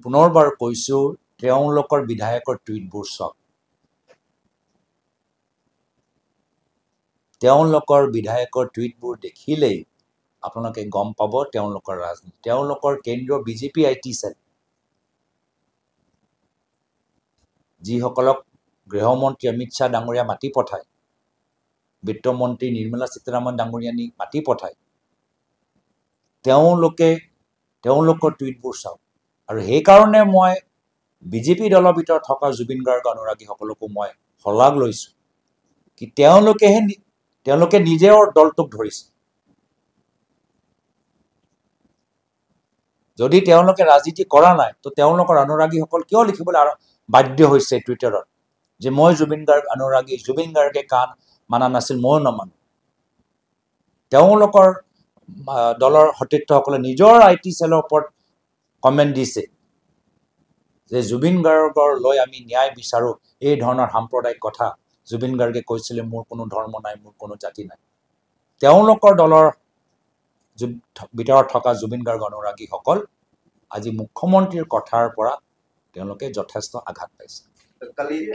পুনৰবাৰ কৈছোঁ তেওঁলোকৰ বিধায়কৰ টুইটবোৰ চাওক তেওঁলোকৰ বিধায়কৰ টুইটবোৰ দেখিলেই আপোনালোকে গম পাব তেওঁলোকৰ ৰাজনীতি তেওঁলোকৰ কেন্দ্ৰীয় বিজেপি আইটি সেল যিসকলক গৃহমন্ত্ৰী অমিত শ্বাহ ডাঙৰীয়া মাতি পঠায় বিত্তমন্ত্ৰী নিৰ্মলা সীতাৰামন ডাঙৰীয়ানী মাতি পঠায় তেওঁলোকৰ টুইটবোৰ চাওক আৰু সেইকাৰণে মই বিজেপি দলৰ ভিতৰত থকা জুবিন গাৰ্গ অনুৰাগীসকলকো মই শলাগ লৈছোঁ কি তেওঁলোকে নিজৰ দলটোক ধৰিছে যদি তেওঁলোকে ৰাজনীতি কৰা নাই তো তেওঁলোকৰ অনুৰাগীসকল কিয় লিখিবলৈ বাধ্য হৈছে টুইটাৰত যে মই জুবিন গাৰ্গ অনুৰাগী জুবিন গাৰ্গে কাণ মানা নাছিল ময়ো নামানো তেওঁলোকৰ দলৰ সতীৰ্থসকলে নিজৰ আইটি সেলৰ ওপৰত কমেণ্ট দিছে যে জুবিন গাৰ্গৰ লৈ আমি ন্যায় বিচাৰো এই ধৰণৰ সাম্প্ৰদায়িক কথা জুবিন গাৰ্গে কৈছিলে মোৰ কোনো ধৰ্ম নাই মোৰ কোনো জাতি নাই তেওঁলোকৰ দলৰ ভিতৰত থকা জুবিন গাৰ্গ অনুৰাগীসকল আজি মুখ্যমন্ত্ৰীৰ কথাৰ পৰা তেওঁলোকে যথেষ্ট আঘাত পাইছে